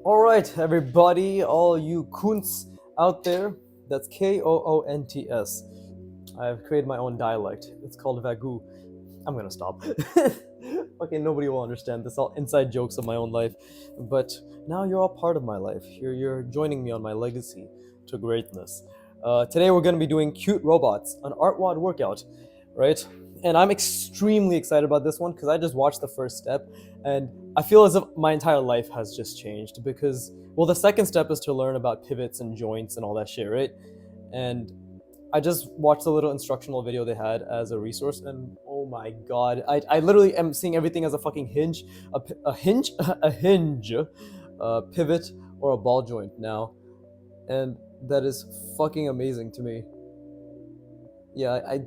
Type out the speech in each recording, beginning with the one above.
All right, everybody, all you kunts out there, that's Koonts. I've created my own dialect. It's called Vagu. I'm gonna stop. Okay, nobody will understand this. All inside jokes of my own life. But now you're all part of my life. You're joining me on my legacy to greatness. Today we're gonna be doing cute robots, an artwod workout, right? And I'm extremely excited about this one because I just watched the first step and I feel as if my entire life has just changed because, well, the second step is to learn about pivots and joints and all that shit, right? And I just watched a little instructional video they had as a resource, and oh my god, I literally am seeing everything as a fucking hinge, a hinge, a hinge, a pivot, or a ball joint now, and that is fucking amazing to me. Yeah,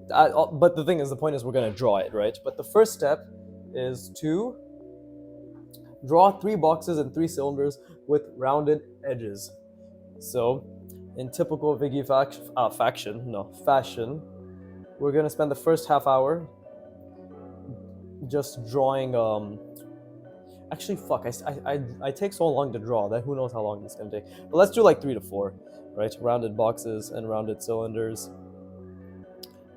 but the thing is, the point is we're gonna draw it, right? But the first step is to draw three boxes and three cylinders with rounded edges. So, in typical Viggy fashion, we're gonna spend the first half hour just drawing. Actually, fuck, I take so long to draw that who knows how long this is gonna take. But let's do like 3 to 4, right? Rounded boxes and rounded cylinders.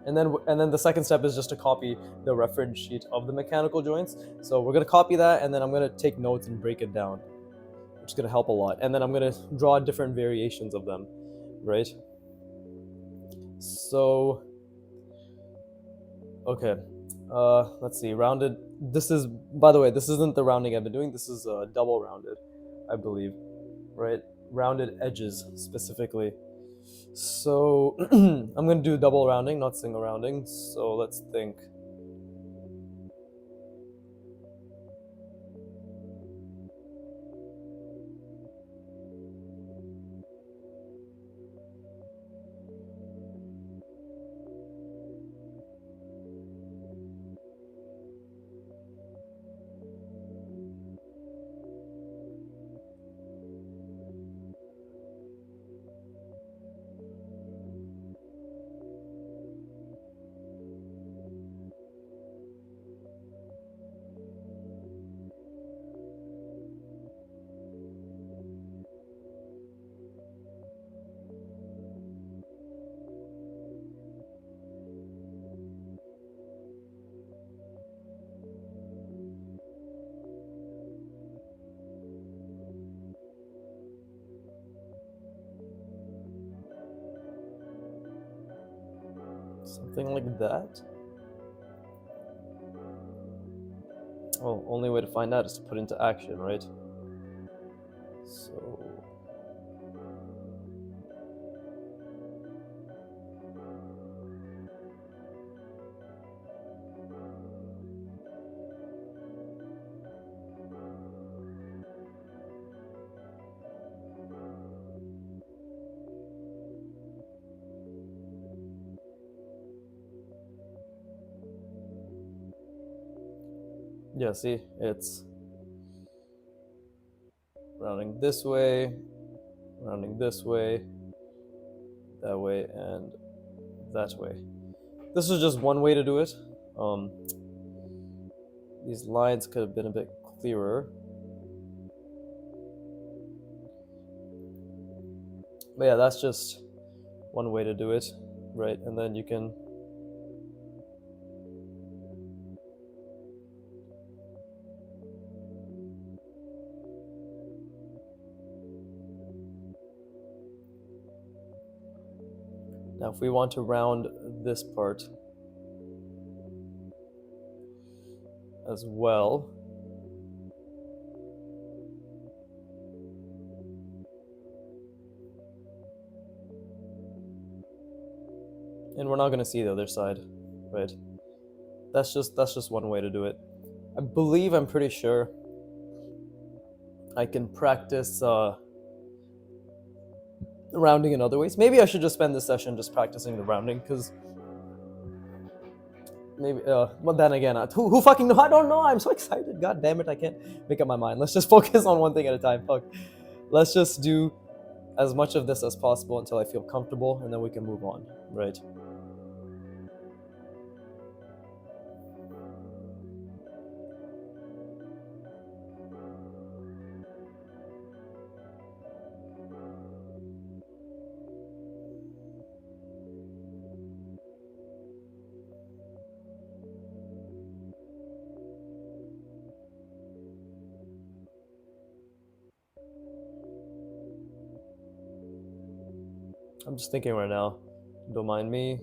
And then the second step is just to copy the reference sheet of the mechanical joints. So we're gonna copy that, and then I'm gonna take notes and break it down, which is gonna help a lot. And then I'm gonna draw different variations of them, right? So, okay, let's see. Rounded. This is, by the way, this isn't the rounding I've been doing. This is double rounded, I believe, right? Rounded edges specifically. So I'm gonna do double rounding, not single rounding. So let's think. Something like that. Well, only way to find out is to put into action, right? So yeah, see, it's rounding this way, rounding this way, that way, and that way. This is just one way to do it. Um, these lines could have been a bit clearer. But yeah, that's just one way to do it, right? And then you can now if we want to round this part as well, and we're not going to see the other side, right? That's just one way to do it. I believe, I'm pretty sure I can practice rounding in other ways. Maybe I should just spend this session just practicing the rounding, because maybe but then again, who fucking know? I don't know. I'm so excited. God damn it, I can't make up my mind. Let's just focus on one thing at a time. Fuck. Let's just do as much of this as possible until I feel comfortable, and then we can move on, right? I'm just thinking right now. Don't mind me.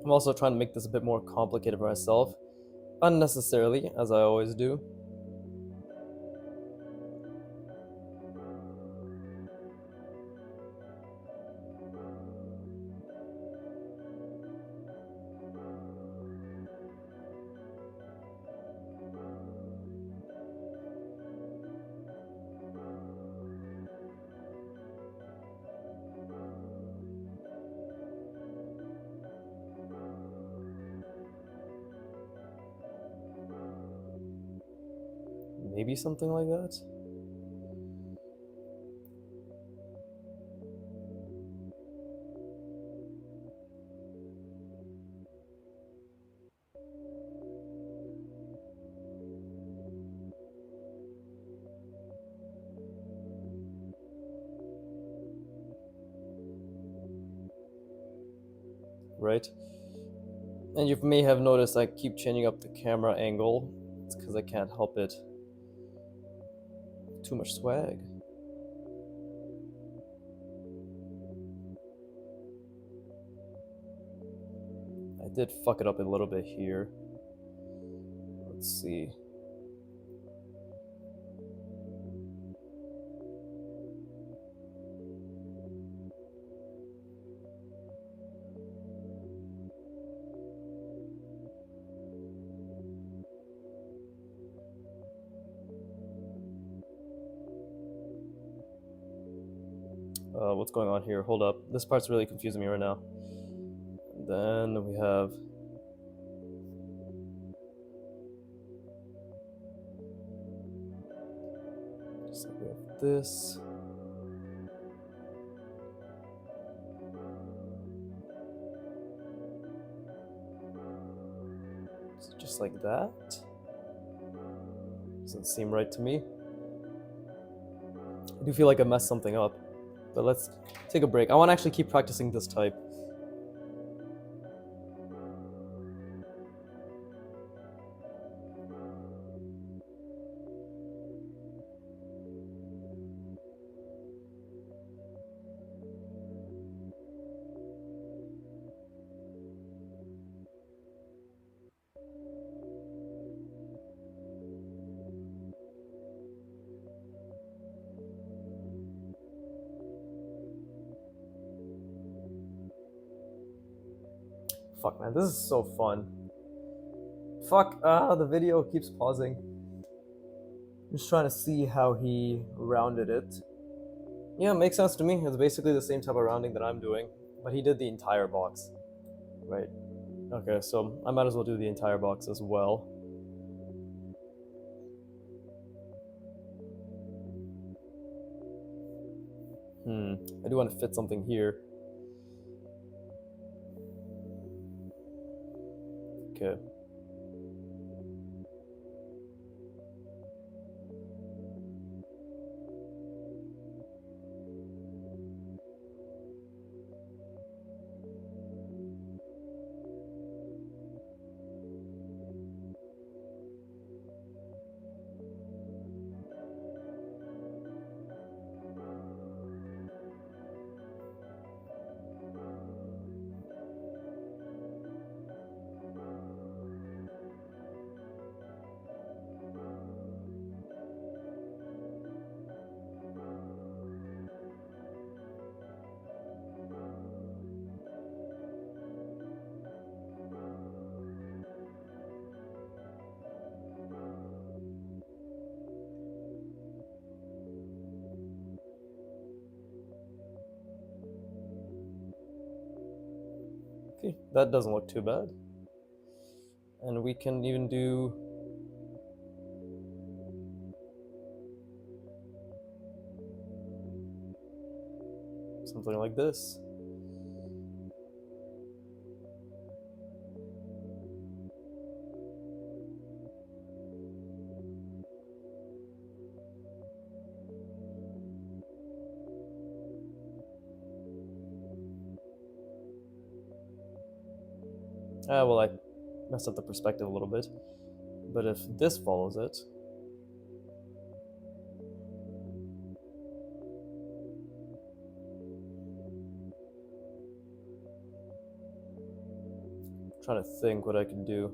I'm also trying to make this a bit more complicated for myself. Unnecessarily, as I always do. Maybe something like that? Right? And you may have noticed I keep changing up the camera angle. It's because I can't help it. Too much swag. I did fuck it up a little bit here. Let's see. What's going on here? Hold up. This part's really confusing me right now. And then we have just like we have this. Just like that. Doesn't seem right to me. I do feel like I messed something up. But let's take a break. I want to actually keep practicing this type. Fuck, man, this is so fun. Fuck, the video keeps pausing. I'm just trying to see how he rounded it. Yeah, it makes sense to me. It's basically the same type of rounding that I'm doing, but he did the entire box. Right. Okay, so I might as well do the entire box as well. I do want to fit something here. Okay. Okay, that doesn't look too bad. And we can even do something like this. Well, I messed up the perspective a little bit. But if this follows it, I'm trying to think what I can do.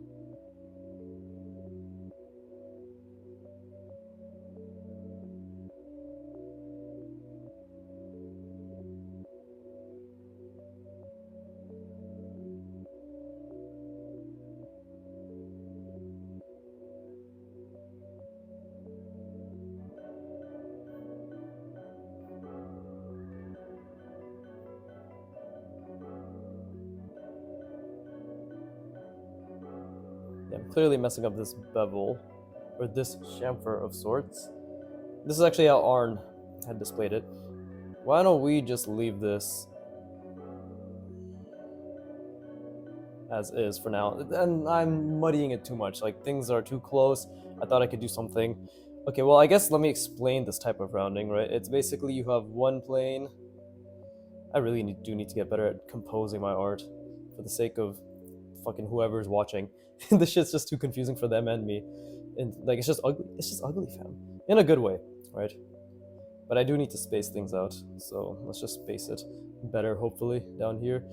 Yeah, I'm clearly messing up this bevel, or this chamfer of sorts. This is actually how Arn had displayed it. Why don't we just leave this as is for now? And I'm muddying it too much. Like, things are too close. I thought I could do something. Okay, well, I guess let me explain this type of rounding, right? It's basically you have one plane. I really do need to get better at composing my art for the sake of fucking whoever's watching. This shit's just too confusing for them and me. And like it's just ugly. It's just ugly, fam. In a good way, right? But I do need to space things out. So let's just space it better, hopefully, down here.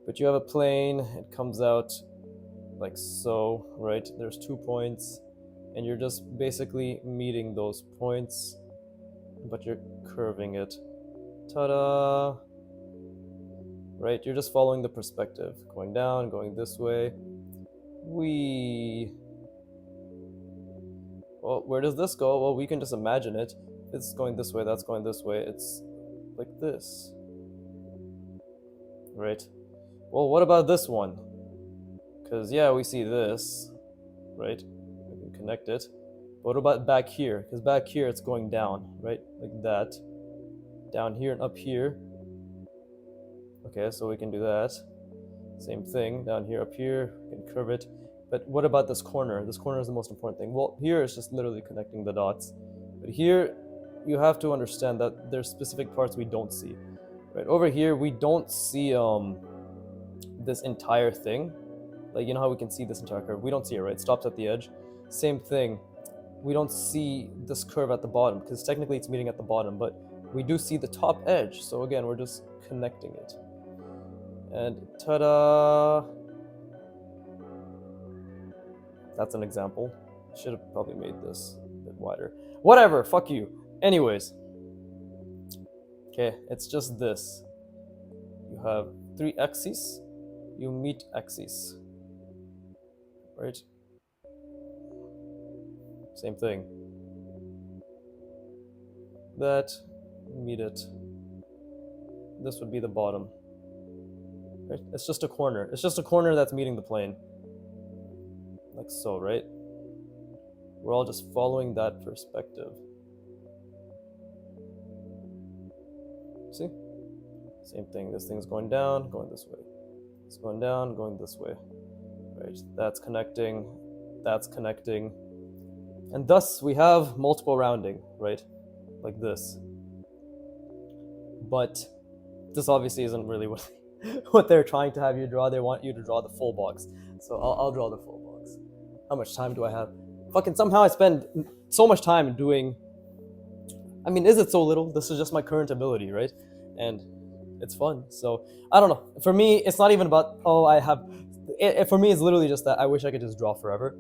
But you have a plane, it comes out like so, right? There's 2 points, and you're just basically meeting those points, but you're curving it. Ta-da! Right? You're just following the perspective. Going down, going this way. Well, where does this go? Well, we can just imagine it. It's going this way, that's going this way. It's like this. Right? Well, what about this one? Because, yeah, we see this, right? We can connect it. But what about back here? Because back here it's going down, right? Like that. Down here and up here. Okay, so we can do that. Same thing, down here, up here, we can curve it. But what about this corner? This corner is the most important thing. Well, here it's just literally connecting the dots. But here, you have to understand that there's specific parts we don't see. Right, over here, we don't see this entire thing. Like, you know how we can see this entire curve? We don't see it, right? It stops at the edge. Same thing, we don't see this curve at the bottom, because technically it's meeting at the bottom, but we do see the top edge. So again, we're just connecting it. And ta-da! That's an example. Should have probably made this a bit wider. Whatever, fuck you. Anyways. Okay, it's just this. You have 3 axes. You meet axes. Right? Same thing. That, meet it. This would be the bottom. Right? It's just a corner. It's just a corner that's meeting the plane. Like so, right? We're all just following that perspective. See? Same thing. This thing's going down, going this way. It's going down, going this way. Right? That's connecting. That's connecting. And thus we have multiple rounding, right? Like this. But this obviously isn't really what they're trying to have you draw. They want you to draw the full box. So I'll draw the full box. How much time do I have? Fucking somehow I spend so much time doing... I mean, is it so little? This is just my current ability, right? And it's fun. So, I don't know. For me, it's not even about, oh, I have... for me, it's literally just that I wish I could just draw forever.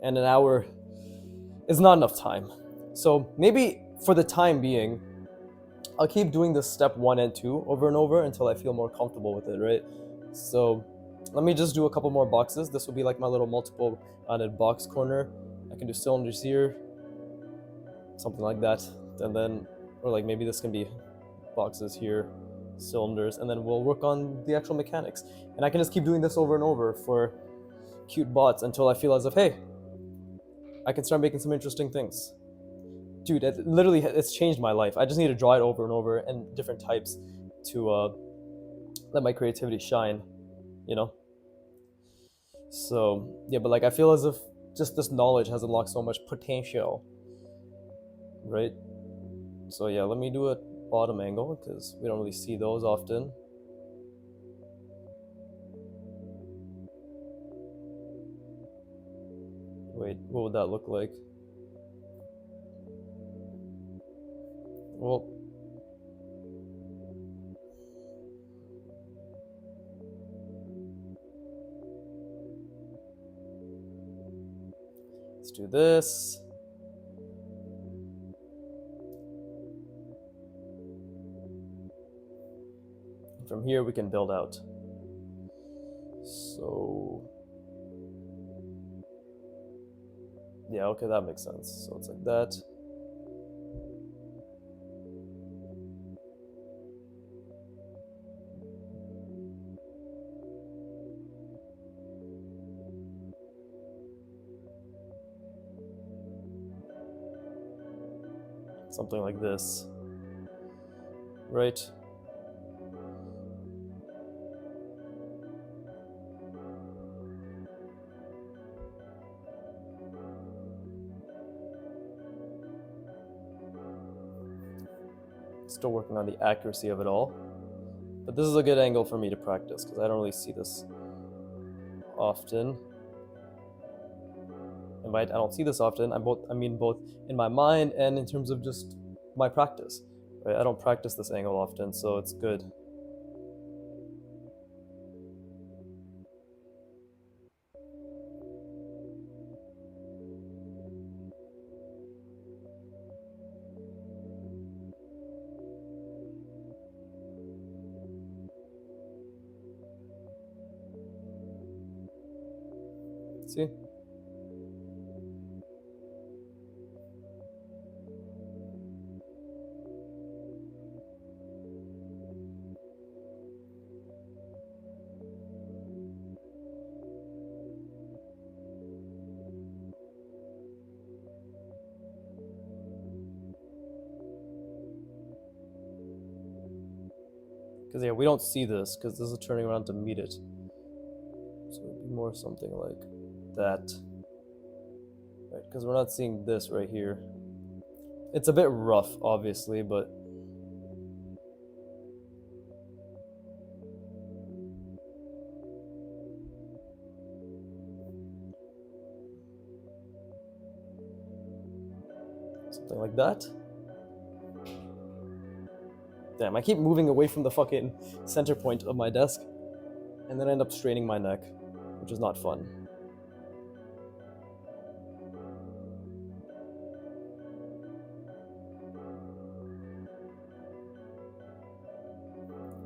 And an hour is not enough time. So, maybe for the time being, I'll keep doing this step 1 and 2 over and over until I feel more comfortable with it, right? So let me just do a couple more boxes. This will be like my little multiple rounded box corner. I can do cylinders here, something like that. And then, or like maybe this can be boxes here, cylinders, and then we'll work on the actual mechanics. And I can just keep doing this over and over for cute bots until I feel as if, hey, I can start making some interesting things. Dude, it's changed my life. I just need to draw it over and over and different types to let my creativity shine, you know? So, yeah, but like I feel as if just this knowledge has unlocked so much potential, right? So, yeah, let me do a bottom angle because we don't really see those often. Wait, what would that look like? Well, let's do this. From here we can build out. So yeah, okay, that makes sense. So it's like that. Something like this, right? Still working on the accuracy of it all. But this is a good angle for me to practice because I don't really see this often. And by I don't see this often, I mean both in my mind and in terms of just my practice. Right? I don't practice this angle often, so it's good. See? Because yeah, we don't see this because this is turning around to meet it. So it'd be more something like that. Right, because we're not seeing this right here. It's a bit rough, obviously, but something like that. Damn, I keep moving away from the fucking center point of my desk, and then I end up straining my neck, which is not fun.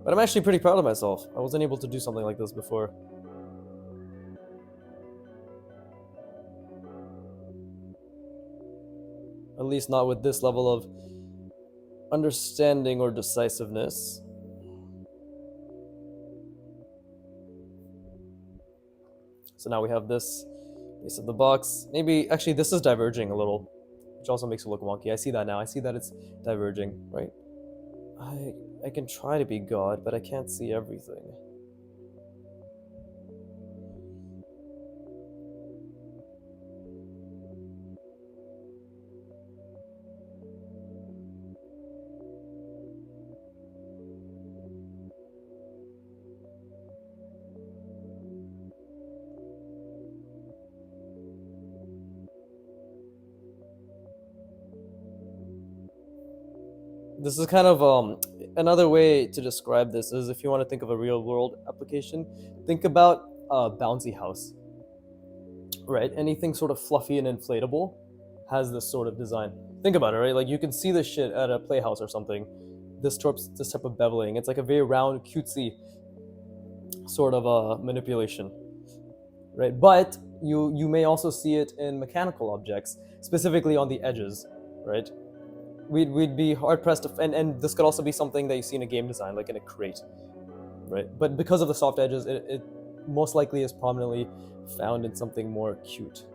But I'm actually pretty proud of myself. I wasn't able to do something like this before. At least not with this level of understanding or decisiveness. So now we have this base of the box. Maybe, actually, this is diverging a little, which also makes it look wonky. I see that now. I see that it's diverging, right? I can try to be God, but I can't see everything. This is kind of another way to describe this is if you want to think of a real world application, think about a bouncy house, right? Anything sort of fluffy and inflatable has this sort of design. Think about it, right? Like you can see this shit at a playhouse or something. This type of beveling. It's like a very round, cutesy sort of manipulation, right? But you may also see it in mechanical objects, specifically on the edges, right? we'd be hard pressed to, and this could also be something that you see in a game design, like in a crate, right? But because of the soft edges, it most likely is prominently found in something more cute.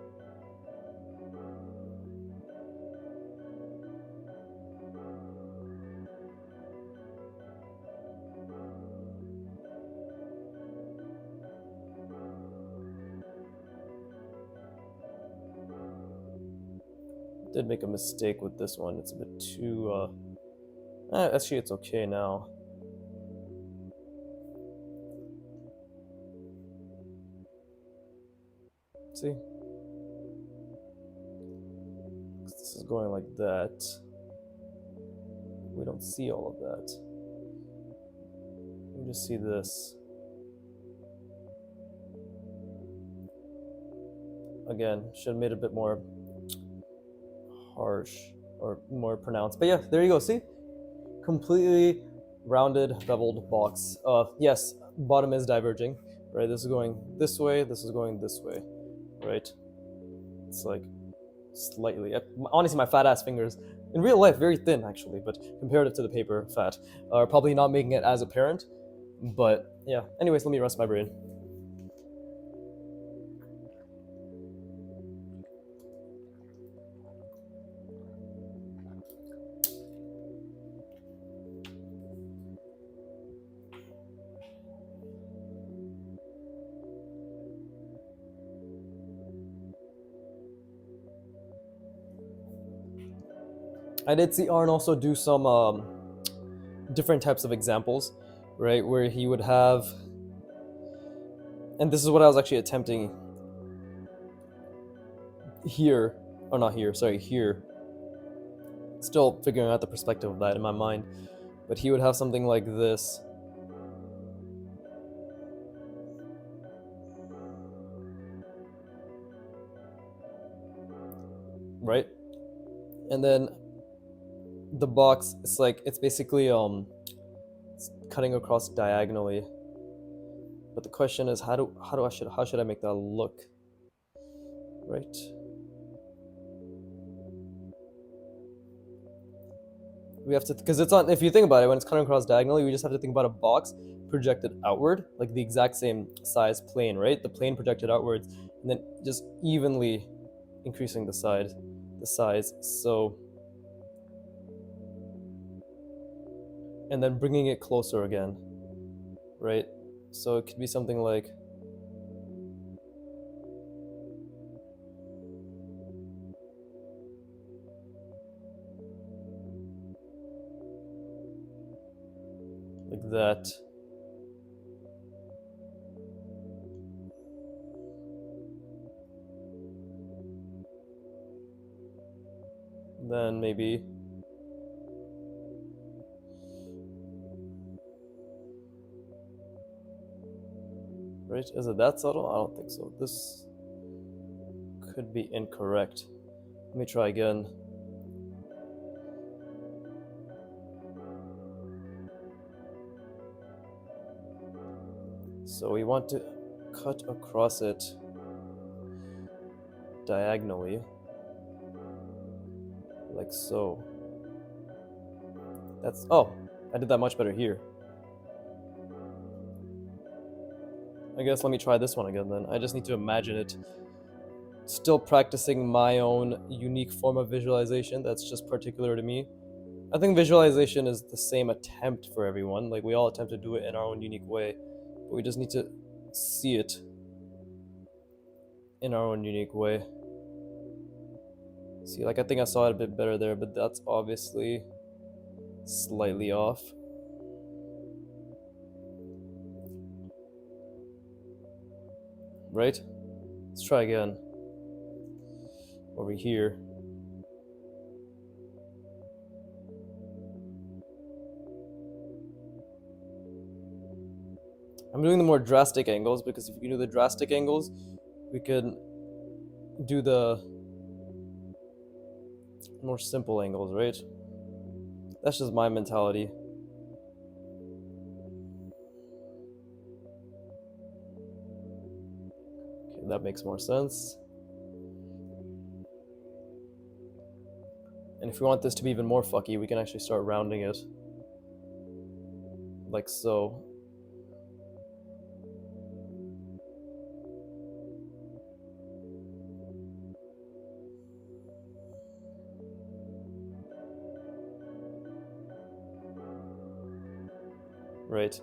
Did make a mistake with this one. It's a bit too. Actually, it's okay now. See? This is going like that. We don't see all of that. We just see this. Again, should have made it a bit more harsh or more pronounced. But yeah, there you go. See? Completely rounded, beveled box. Yes, bottom is diverging, right? This is going this way, this is going this way, right? It's like slightly. Honestly, my fat ass fingers, in real life, very thin actually, but comparative to the paper, fat, are probably not making it as apparent. But yeah, anyways, let me rest my brain. I did see Arn also do some different types of examples, right? Where he would have, and this is what I was actually attempting here, or not here, sorry, here. Still figuring out the perspective of that in my mind. But he would have something like this. Right? And then the box, it's basically it's cutting across diagonally. But the question is how should I make that look? Right? We have to, because it's on, if you think about it, when it's cutting across diagonally, we just have to think about a box projected outward, like the exact same size plane, right? The plane projected outwards, and then just evenly increasing the size. So, and then bringing it closer again, right? So it could be something like that. Then maybe right? Is it that subtle? I don't think so. This could be incorrect. Let me try again. So we want to cut across it diagonally, like so. That's, oh, I did that much better here. I guess let me try this one again then. I just need to imagine it. Still practicing my own unique form of visualization that's just particular to me. I think visualization is the same attempt for everyone. Like, we all attempt to do it in our own unique way, but we just need to see it in our own unique way. See, like, I think I saw it a bit better there, but that's obviously slightly off. Right? Let's try again. Over here. I'm doing the more drastic angles because if you can do the drastic angles, we can do the more simple angles, right? That's just my mentality. Okay, that makes more sense. And if we want this to be even more fucky, we can actually start rounding it. Like so. Right.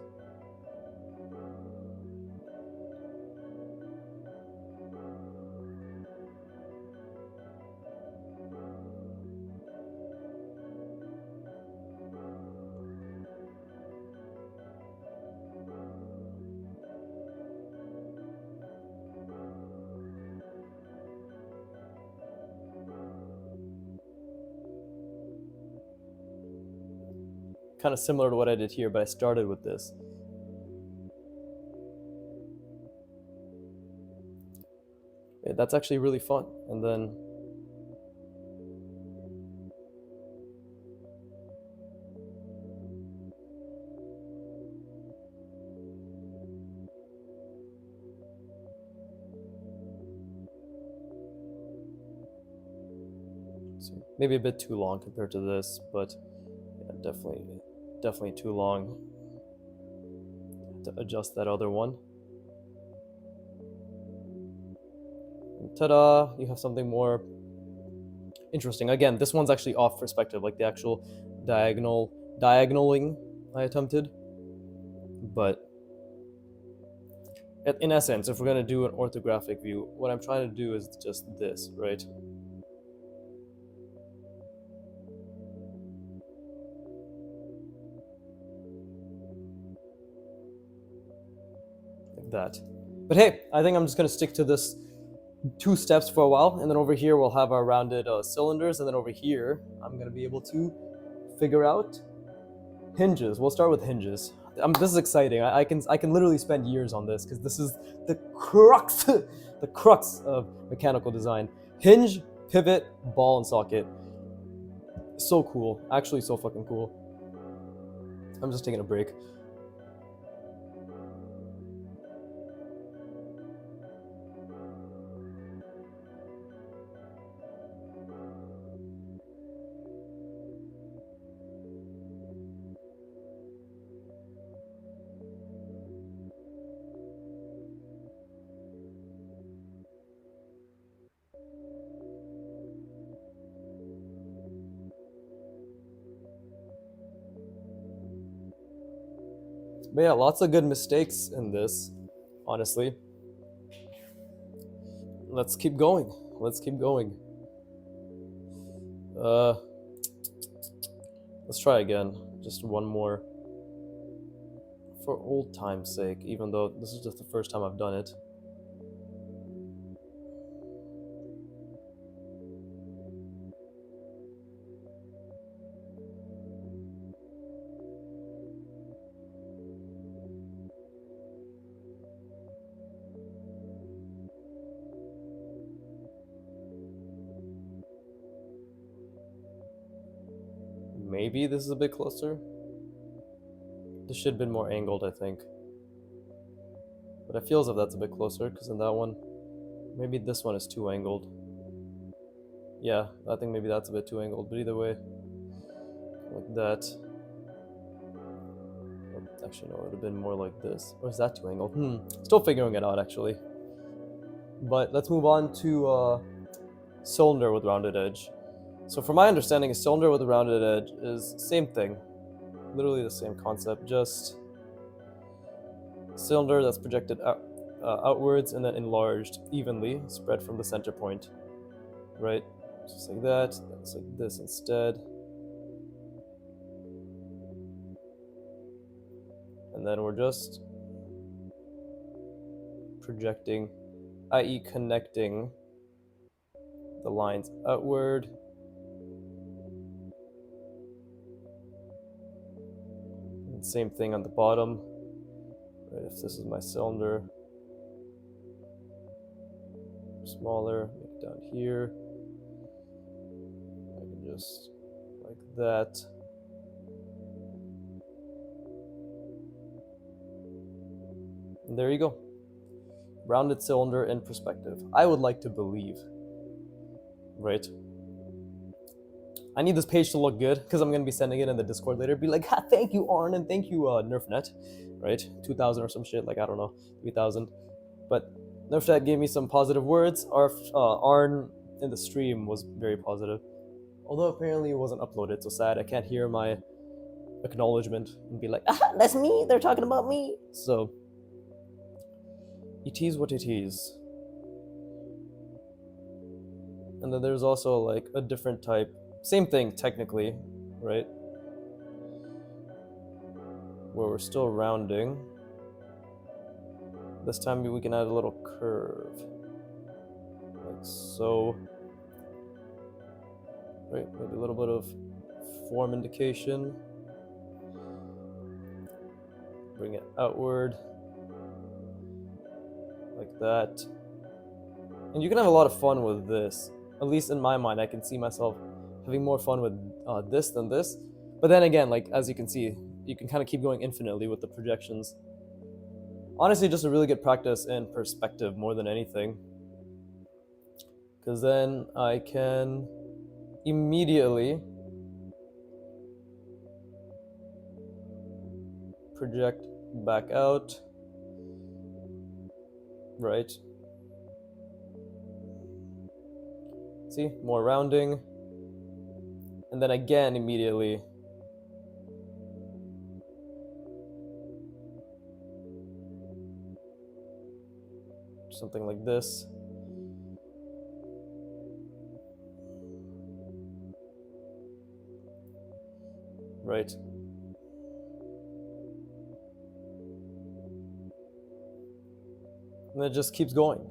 Kind of similar to what I did here, but I started with this. Yeah, that's actually really fun. And then so maybe a bit too long compared to this, but yeah, definitely too long. To adjust that other one. And ta-da! You have something more interesting. Again, this one's actually off perspective, like the actual diagonaling I attempted. But in essence, if we're gonna do an orthographic view, what I'm trying to do is just this, right? Like that. But hey, I think I'm just gonna stick to this 2 steps for a while, and then over here we'll have our rounded cylinders, and then over here I'm gonna be able to figure out hinges. We'll start with hinges. This is exciting. I can literally spend years on this because this is the crux, the crux of mechanical design. Hinge, pivot, ball and socket. So cool. Actually, so fucking cool. I'm just taking a break. But yeah, lots of good mistakes in this, honestly. Let's keep going. Let's keep going. Let's try again. Just one more. For old time's sake, even though this is just the first time I've done it. Maybe this is a bit closer. This should have been more angled, I think. But it feels as if that's a bit closer, because in that one, maybe this one is too angled. Yeah, I think maybe that's a bit too angled, but either way, like that. Actually, no, it would have been more like this. Or is that too angled? Still figuring it out, actually. But let's move on to cylinder with rounded edge. So from my understanding, a cylinder with a rounded edge is same thing. Literally the same concept, just a cylinder that's projected outwards and then enlarged evenly, spread from the center point. Right? Just like that. It's like this instead. And then we're just projecting, i.e. connecting the lines outward. And same thing on the bottom. Right, if this is my cylinder, smaller, make it down here. I can just like that. And there you go. Rounded cylinder in perspective. I would like to believe, right? I need this page to look good because I'm gonna be sending it in the Discord later. Be like, ha, thank you, Arn, and thank you, NerfNet, right? 2,000 or some shit, like I don't know, 3,000. But NerfNet gave me some positive words. Arn in the stream was very positive, although apparently it wasn't uploaded. So sad. I can't hear my acknowledgement and be like, ah, that's me. They're talking about me. So it is what it is. And then there's also like a different type, same thing technically, right? Where we're still rounding. This time we can add a little curve, like so. Right, maybe a little bit of form indication. Bring it outward, like that. And you can have a lot of fun with this. At least in my mind, I can see myself having more fun with this than this. But then again, like as you can see, you can kind of keep going infinitely with the projections. Honestly, just a really good practice in perspective more than anything. Because then I can immediately project back out, right? See, more rounding. And then again, immediately something like this. Right. And it just keeps going.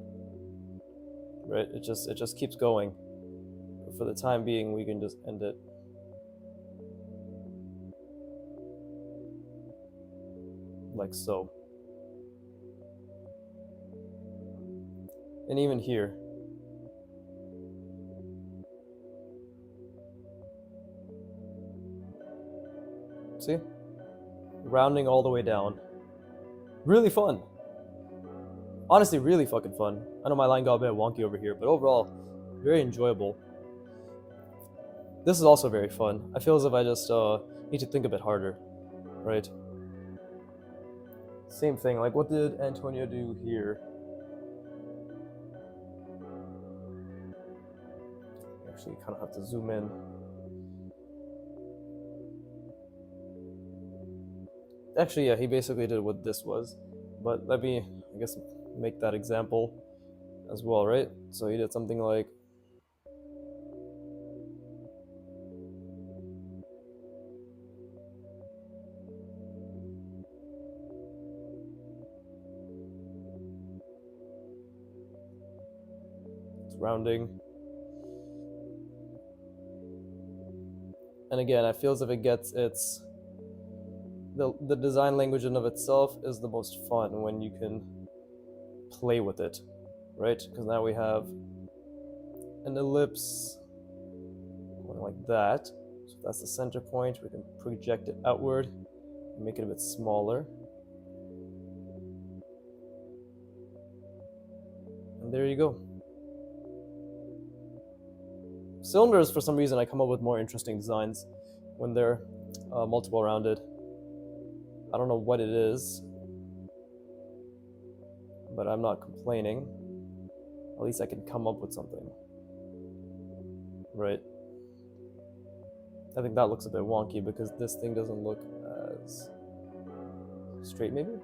Right? It just keeps going. But for the time being, we can just end it. Like so. And even here. See? Rounding all the way down. Really fun. Honestly, really fucking fun. I know my line got a bit wonky over here, but overall, very enjoyable. This is also very fun. I feel as if I just need to think a bit harder, right? Same thing, like what did Antonio do here? Actually, kind of have to zoom in. Actually, yeah, he basically did what this was. But let me, I guess, make that example as well, right? So he did something like it's rounding. And again, I feel as if it gets its the design language in of itself is the most fun when you can play with it, right? Because now we have an ellipse going like that. So if that's the center point, we can project it outward and make it a bit smaller. And there you go. Cylinders, for some reason, I come up with more interesting designs when they're multiple rounded. I don't know what it is, but I'm not complaining. At least I can come up with something. Right. I think that looks a bit wonky because this thing doesn't look as straight, maybe?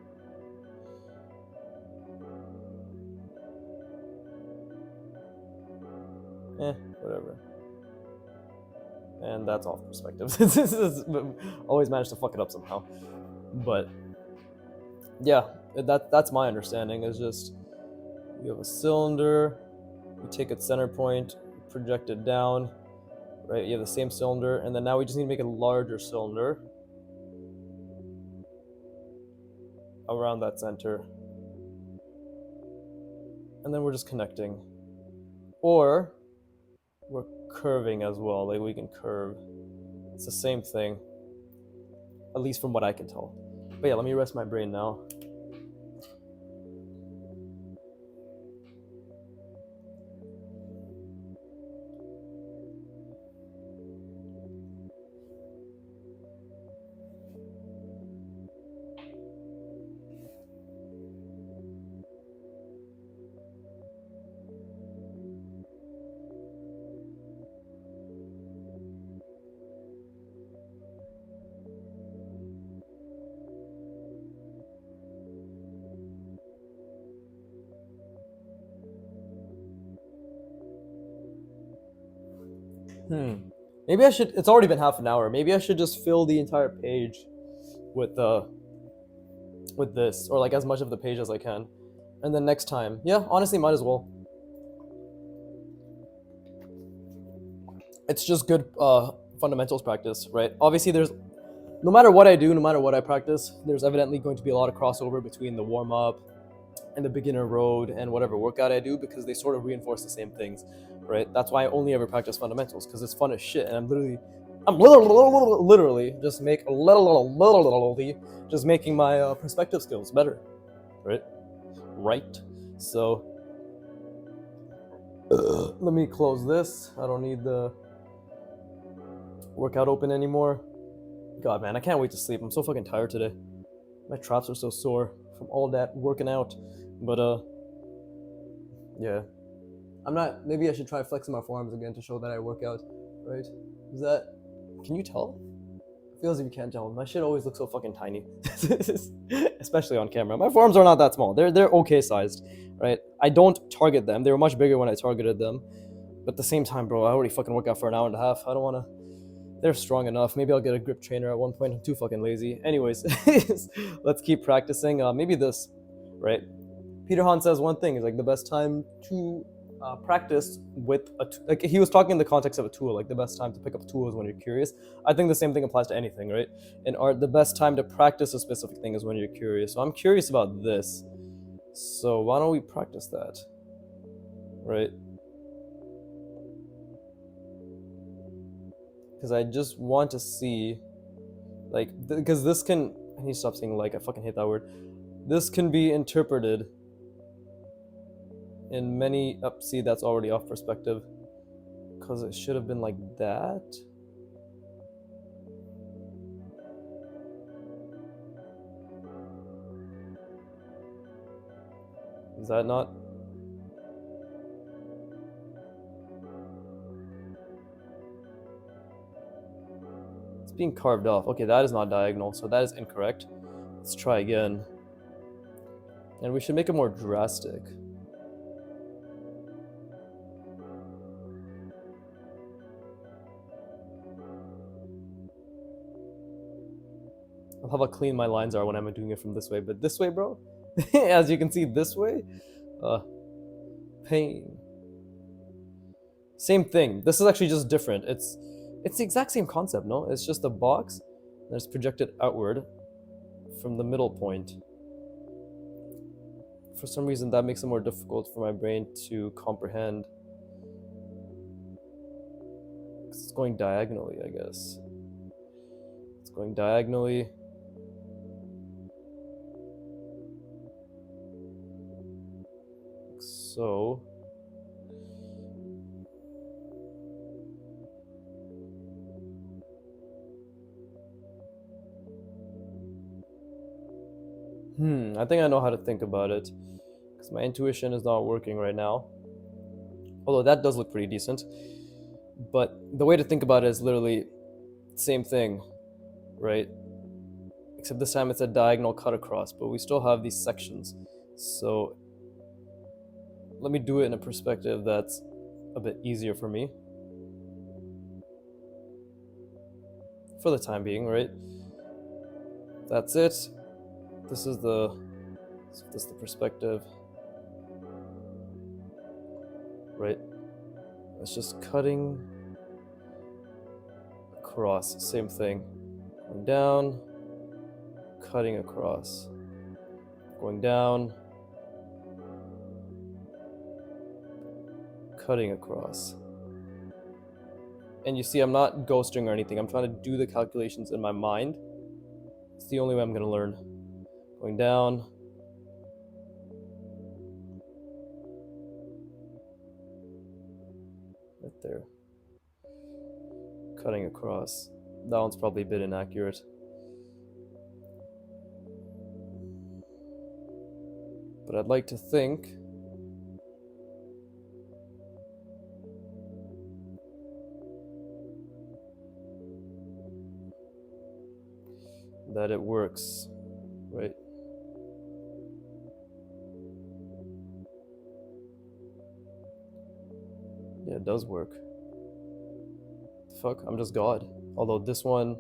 Whatever. And that's off perspective. Always managed to fuck it up somehow. But yeah, that's my understanding. Is just you have a cylinder, you take its center point, project it down, right? You have the same cylinder, and then now we just need to make a larger cylinder around that center, and then we're just connecting, or we're curving as well. Like we can curve. It's the same thing, at least from what I can tell. But yeah, let me rest my brain now. Maybe I should. It's already been half an hour. Maybe I should just fill the entire page with this, or like as much of the page as I can, and then next time, yeah, honestly, might as well. It's just good fundamentals practice, right? Obviously, there's no matter what I do, no matter what I practice, there's evidently going to be a lot of crossover between the warm up and the beginner road and whatever workout I do because they sort of reinforce the same things, right? That's why I only ever practice fundamentals because it's fun as shit, and I'm literally just making my perspective skills better, right? Right. So let me close this. I don't need the workout open anymore. God, man, I can't wait to sleep. I'm so fucking tired today. My traps are so sore from all that working out. But yeah. I'm not. Maybe I should try flexing my forearms again to show that I work out. Right? Is that? Can you tell? I feel as if you can't tell. My shit always looks so fucking tiny, especially on camera. My forearms are not that small. They're okay sized, right? I don't target them. They were much bigger when I targeted them. But at the same time, bro, I already fucking work out for an hour and a half. I don't want to. They're strong enough. Maybe I'll get a grip trainer at one point. I'm too fucking lazy. Anyways, let's keep practicing. Maybe this, right? Peter Han says one thing is like the best time to practice with like he was talking in the context of a tool. Like the best time to pick up a tool is when you're curious. I think the same thing applies to anything, right? In art, the best time to practice a specific thing is when you're curious. So I'm curious about this. So why don't we practice that, right? Because I just want to see, like, because this can. I need to stop saying like. I fucking hate that word. This can be interpreted in many. See, that's already off perspective. Because it should have been like that. Is that not? It's being carved off. Okay, that is not diagonal, so that is incorrect. Let's try again. And we should make it more drastic. I love how clean my lines are when I'm doing it from this way, but this way, bro, as you can see, this way, pain. Same thing. This is actually just different. It's the exact same concept, no? It's just a box that's projected outward from the middle point. For some reason, that makes it more difficult for my brain to comprehend. It's going diagonally, I guess. It's going diagonally. So I think I know how to think about it because my intuition is not working right now. Although that does look pretty decent. But the way to think about it is literally same thing, right? Except this time it's a diagonal cut across, but we still have these sections. So let me do it in a perspective that's a bit easier for me. For the time being, right? That's it. This is the perspective. Right? It's just cutting across. Same thing. Going down, cutting across. Going down, cutting across. And you see, I'm not ghosting or anything. I'm trying to do the calculations in my mind. It's the only way I'm going to learn. Going down. Right there. Cutting across. That one's probably a bit inaccurate. But I'd like to think that it works, right? Yeah, it does work. fuck? I'm just God. Although this one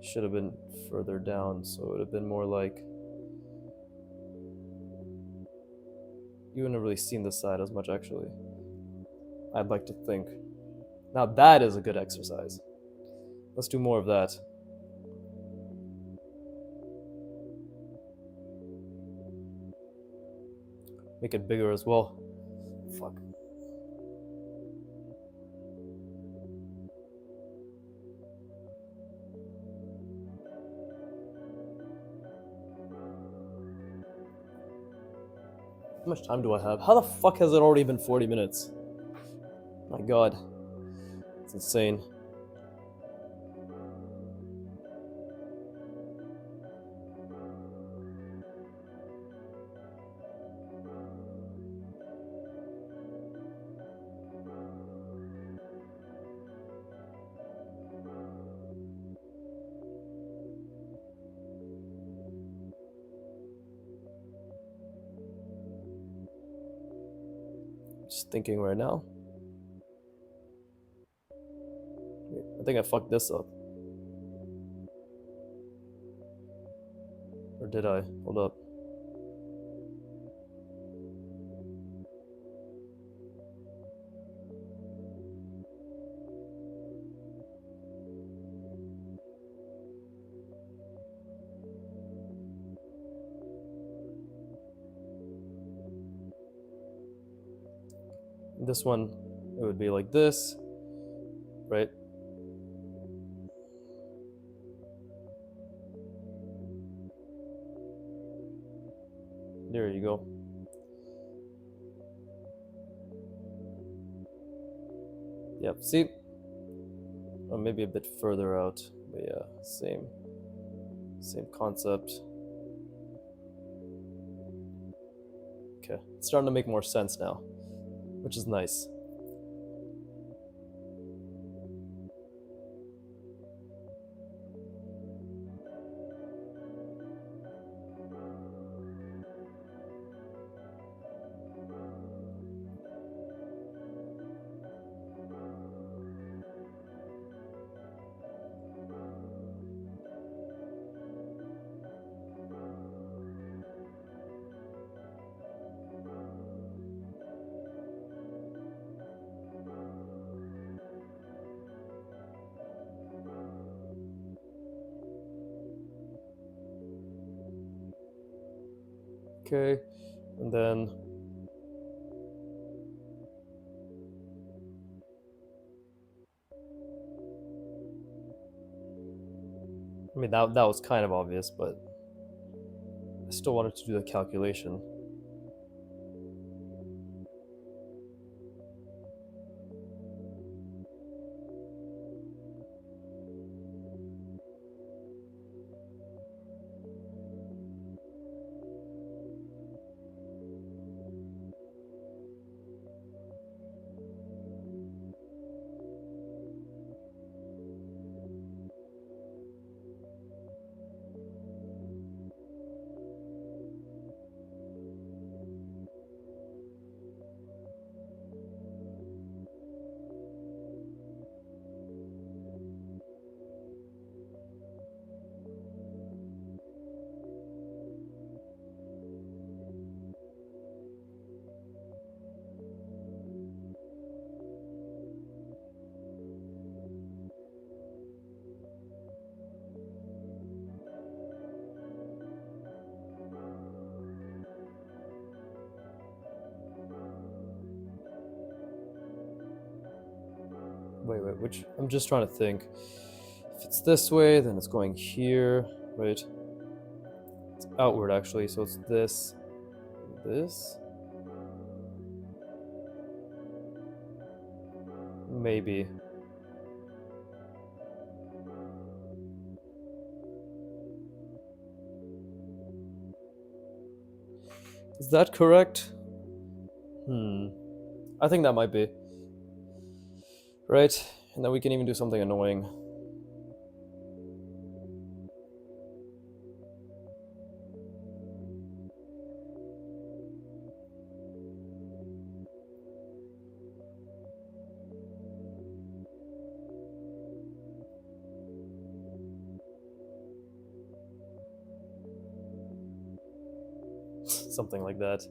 should have been further down, so it would have been more like... You wouldn't have really seen this side as much, actually. I'd like to think. Now that is a good exercise. Let's do more of that. Make it bigger as well. Fuck. How much time do I have? How the fuck has it already been 40 minutes? My god. It's insane. Just thinking right now. Wait, I think I fucked this up. Or did I? Hold up. This one, it would be like this, right? There you go. Yep, see? Or maybe a bit further out, but yeah, same concept. Okay, it's starting to make more sense now, which is nice. Okay, and then I mean that was kind of obvious, but I still wanted to do the calculation. Wait, which? I'm just trying to think. If it's this way, then it's going here, right? It's outward actually, so it's this. Maybe. Is that correct? I think that might be. Right? And then we can even do something annoying. something like that.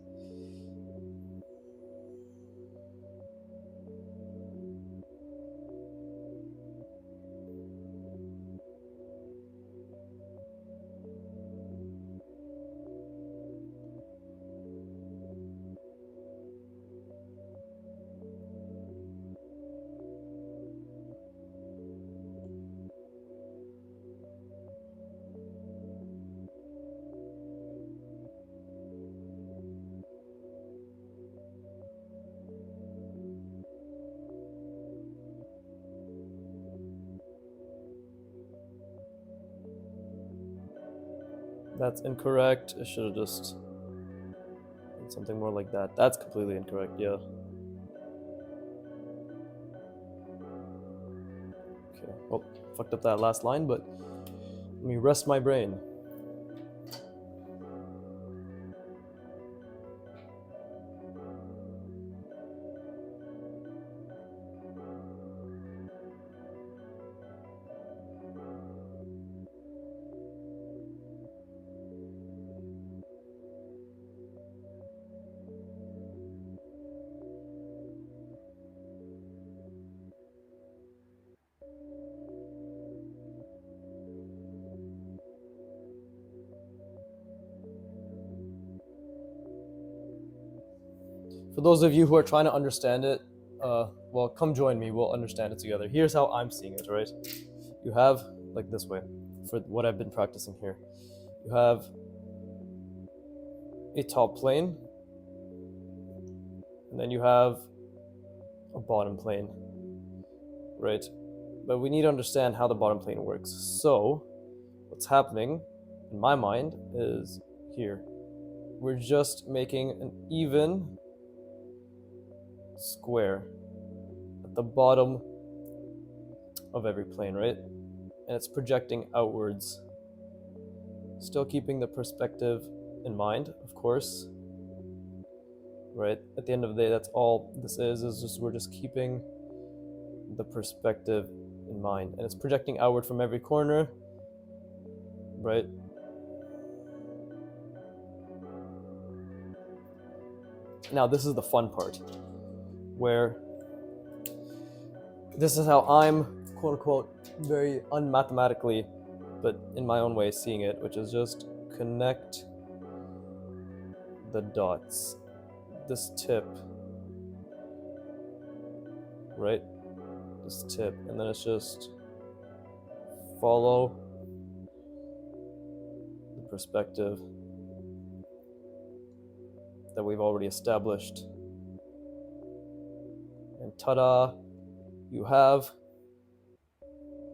That's incorrect. I should have just done something more like that. That's completely incorrect, yeah. Okay, well, fucked up that last line, but let me rest my brain. For those of you who are trying to understand it, well, come join me. We'll understand it together. Here's how I'm seeing it, right? You have, like this way, for what I've been practicing here. You have a top plane, and then you have a bottom plane, right? But we need to understand how the bottom plane works. So, what's happening, in my mind, is here. We're just making an even square at the bottom of every plane, right? And it's projecting outwards. Still keeping the perspective in mind, of course. Right? At the end of the day, that's all this is just we're just keeping the perspective in mind. And it's projecting outward from every corner, right? Now, this is the fun part, where this is how I'm, quote unquote, very unmathematically, but in my own way, seeing it, which is just connect the dots. This tip, right? This tip, and then it's just follow the perspective that we've already established. And ta-da, you have,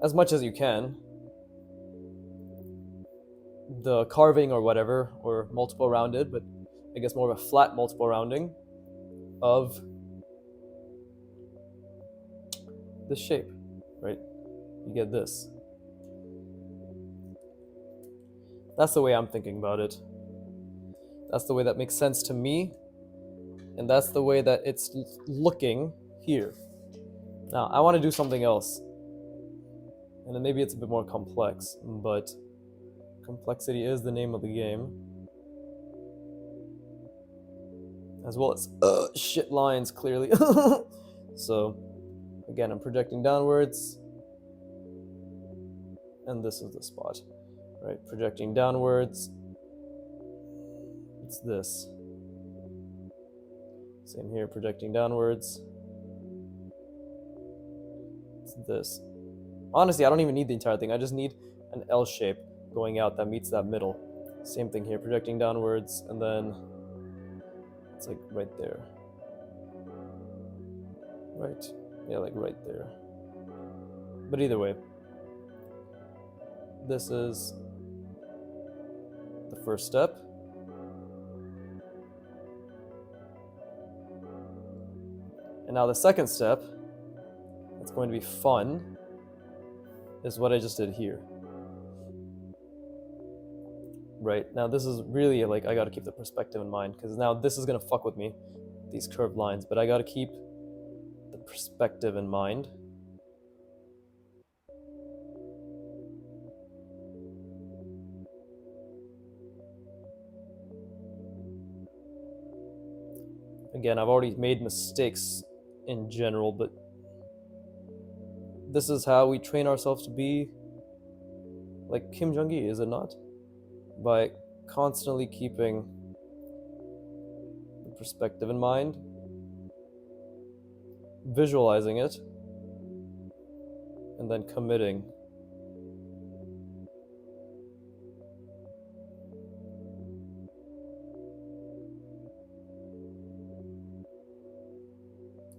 as much as you can, the carving or whatever, or multiple rounded, but I guess more of a flat multiple rounding of this shape, right? You get this. That's the way I'm thinking about it. That's the way that makes sense to me, and that's the way that it's looking here. Now, I want to do something else, and then maybe it's a bit more complex, but complexity is the name of the game. As well as shit lines, clearly. So, again, I'm projecting downwards, and this is the spot, right? Projecting downwards, it's this. Same here, projecting downwards, it's this. Honestly, I don't even need the entire thing. I just need an L shape going out that meets that middle. Same thing here, projecting downwards, and then it's like right there. Right. Yeah, like right there. But either way, this is the first step. And now the second step, that's going to be fun, is what I just did here. Right, now this is really like, I gotta keep the perspective in mind, because now this is gonna fuck with me, these curved lines, but I gotta keep the perspective in mind. Again, I've already made mistakes in general, but this is how we train ourselves to be like Kim Jong-il, is it not? By constantly keeping the perspective in mind, visualizing it, and then committing.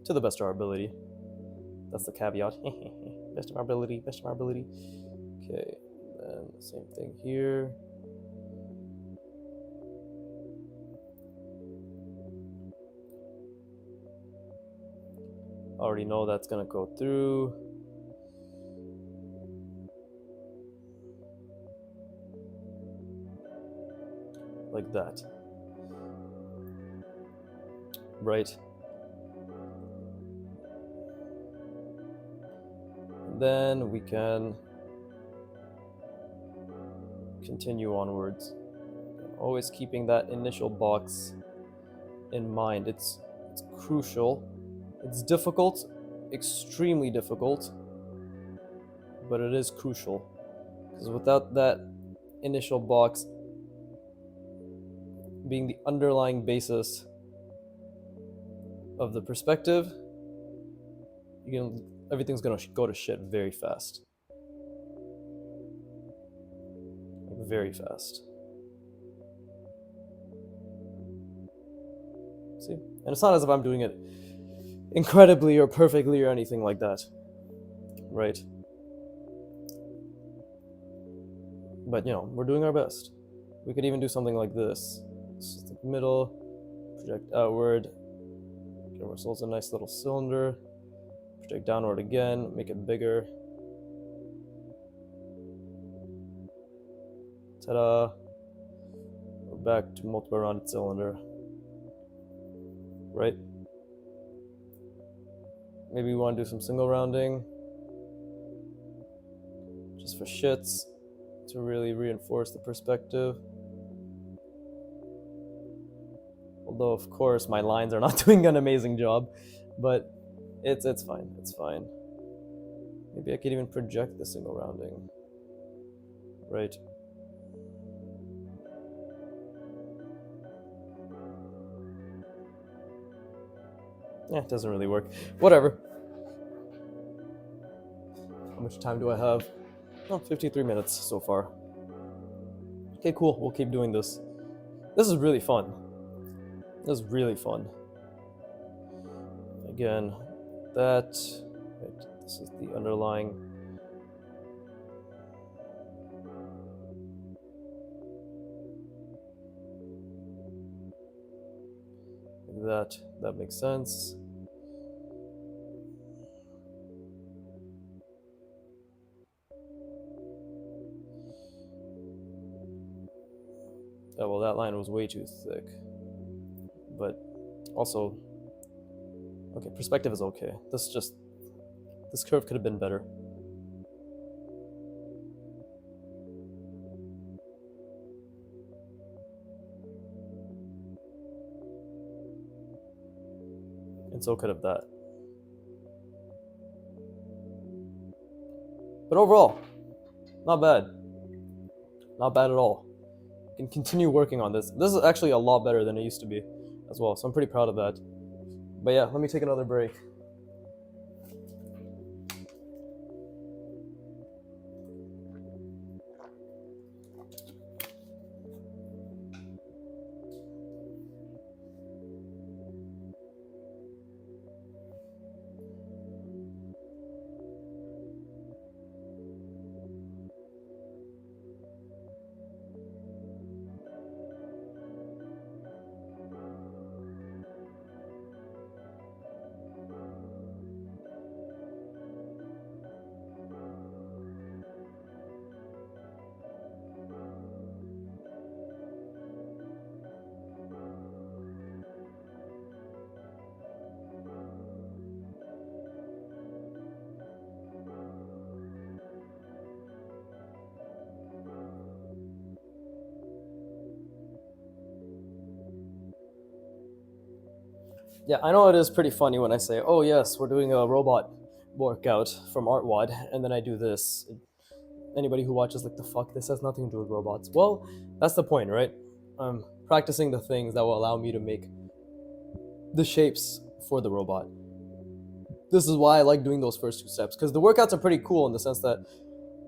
To the best of our ability. That's the caveat. Best of our ability, best of our ability. Okay, and the same thing here. Already know that's gonna go through. Like that. Right. And then we can continue onwards. Always keeping that initial box in mind. It's crucial. It's difficult, extremely difficult, but it is crucial. Because without that initial box being the underlying basis of the perspective, everything's gonna go to shit very fast. Like very fast. See? And it's not as if I'm doing it incredibly or perfectly or anything like that. Right? But we're doing our best. We could even do something like this. Stick middle, project outward, give ourselves a nice little cylinder, project downward again, make it bigger. Ta-da! We're back to multiple rounded cylinder. Right? Maybe we want to do some single rounding, just for shits, to really reinforce the perspective. Although, of course, my lines are not doing an amazing job, but it's fine. It's fine. Maybe I could even project the single rounding. Right. Yeah, it doesn't really work. Whatever. How much time do I have? Oh, 53 minutes so far. Okay, cool. We'll keep doing this. This is really fun. This is really fun. Again, that. Right, this is the underlying. Like that makes sense. Oh, well, that line was way too thick. But also, okay, perspective is okay. This curve could have been better. And so could have that. But overall, not bad. Not bad at all. I can continue working on this. This is actually a lot better than it used to be as well, so I'm pretty proud of that. But yeah, let me take another break. Yeah, I know it is pretty funny when I say, "Oh yes, we're doing a robot workout from artwod," and then I do this. Anybody who watches like, the fuck, this has nothing to do with robots. Well, that's the point, right? I'm practicing the things that will allow me to make the shapes for the robot. This is why I like doing those first two steps, because the workouts are pretty cool in the sense that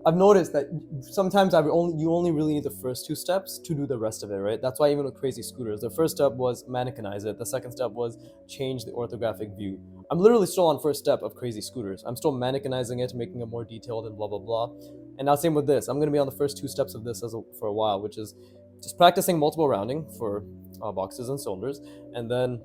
I've noticed that sometimes you only really need the first two steps to do the rest of it, right? That's why even with crazy scooters, the first step was mannequinize it. The second step was change the orthographic view. I'm literally still on first step of crazy scooters. I'm still mannequinizing it, making it more detailed and blah blah blah. And now same with this. I'm gonna be on the first two steps of this for a while, which is just practicing multiple rounding for boxes and cylinders, and then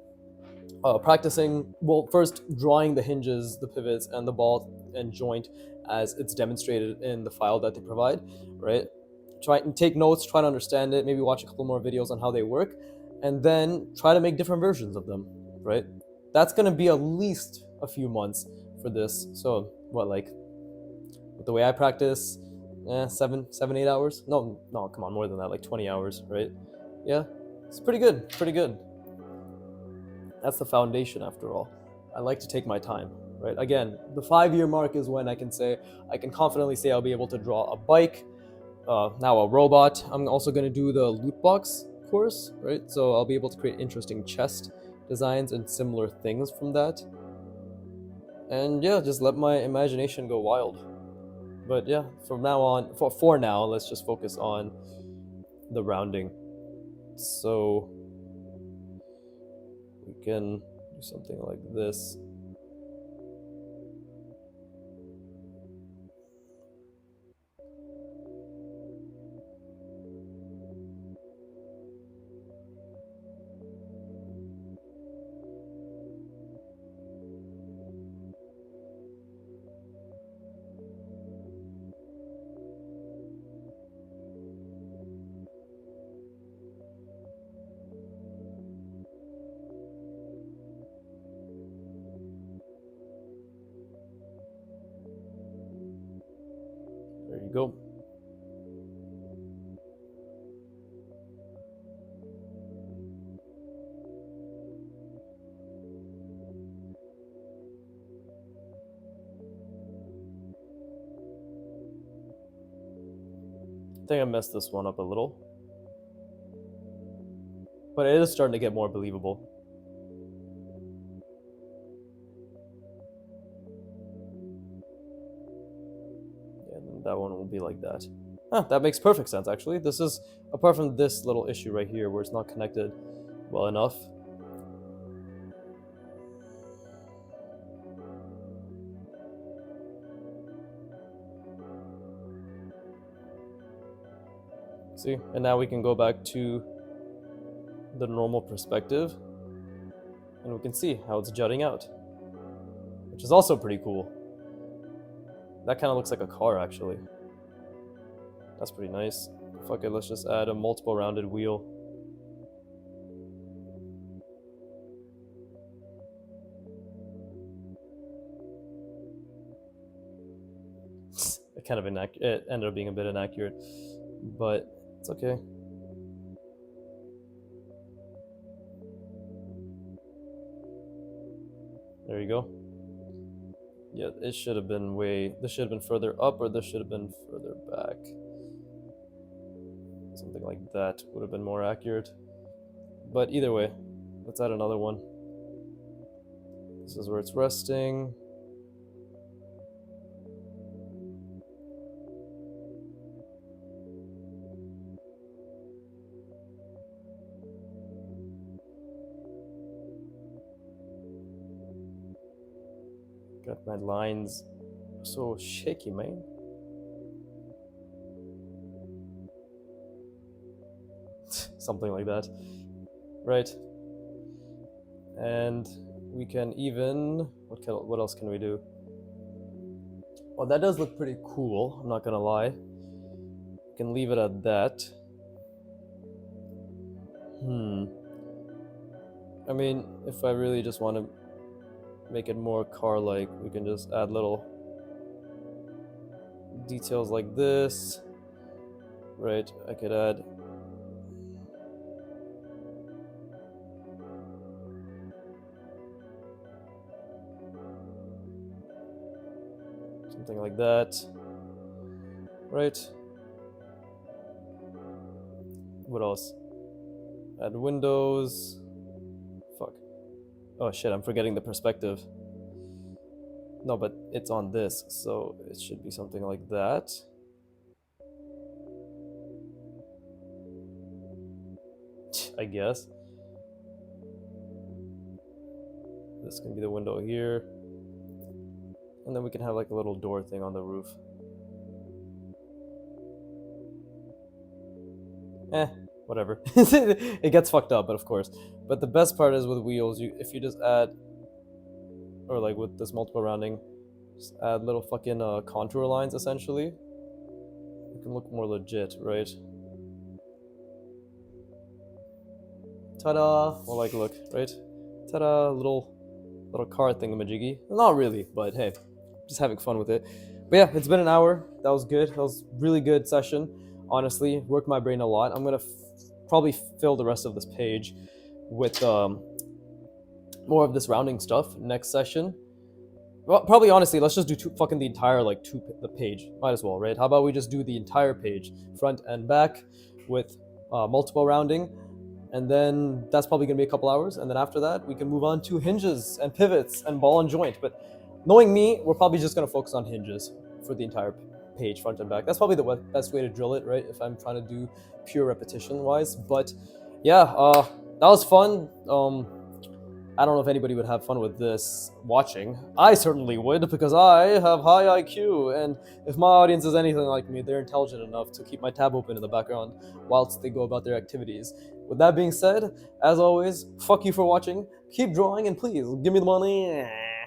practicing, well, first drawing the hinges, the pivots, and the ball and joint as it's demonstrated in the file that they provide, right? Try and take notes, try to understand it, maybe watch a couple more videos on how they work, and then try to make different versions of them, right? That's gonna be at least a few months for this. So what, like, with the way I practice, 8 hours? No, come on, more than that, like 20 hours, right? Yeah, it's pretty good, pretty good. That's the foundation, after all. I like to take my time, right? Again, the 5 year mark is when I can confidently say I'll be able to draw a bike, now a robot. I'm also going to do the loot box course, right? So I'll be able to create interesting chest designs and similar things from that. And yeah, just let my imagination go wild. But yeah, from now on, for now, let's just focus on the rounding. So we can do something like this. There you go. I think I messed this one up a little, but it is starting to get more believable. And that one will be like that. That makes perfect sense, actually. This is, apart from this little issue right here where it's not connected well enough. See, and now we can go back to the normal perspective, and we can see how it's jutting out, which is also pretty cool. That kind of looks like a car, actually. That's pretty nice. Fuck it, let's just add a multiple rounded wheel. It ended up being a bit inaccurate, but it's okay. There you go. Yeah, it should have been this should have been further up, or this should have been further back. Something like that would have been more accurate. But either way, let's add another one. This is where it's resting. Got my lines so shaky, man. Something like that. Right. And we can even, what else can we do? Well, that does look pretty cool, I'm not gonna lie. We can leave it at that. I mean, if I really just want to make it more car-like, we can just add little details like this. Right, I could add Something like that. Right? What else? Add windows. Fuck. Oh shit, I'm forgetting the perspective. No, but it's on this, so it should be something like that. I guess. This can be the window here. And then we can have like a little door thing on the roof. Whatever. It gets fucked up, but of course. But the best part is with wheels, if you just add, or like with this multiple rounding, just add little fucking contour lines essentially. It can look more legit, right? Ta-da! Well, like, look, right? Ta-da! Little car thingamajiggy. Not really, but hey, just having fun with it. But yeah, it's been an hour. That was good. That was really good session. Honestly, worked my brain a lot. I'm gonna probably fill the rest of this page with more of this rounding stuff next session. Well, probably honestly, let's just do the entire the page. Might as well, right? How about we just do the entire page, front and back, with multiple rounding, and then that's probably gonna be a couple hours. And then after that, we can move on to hinges and pivots and ball and joint. But knowing me, we're probably just gonna focus on hinges for the entire page, front and back. That's probably the best way to drill it, right? If I'm trying to do pure repetition wise. But yeah, that was fun. I don't know if anybody would have fun with this watching. I certainly would, because I have high IQ, and if my audience is anything like me, they're intelligent enough to keep my tab open in the background whilst they go about their activities. With that being said, as always, fuck you for watching, keep drawing, and please give me the money.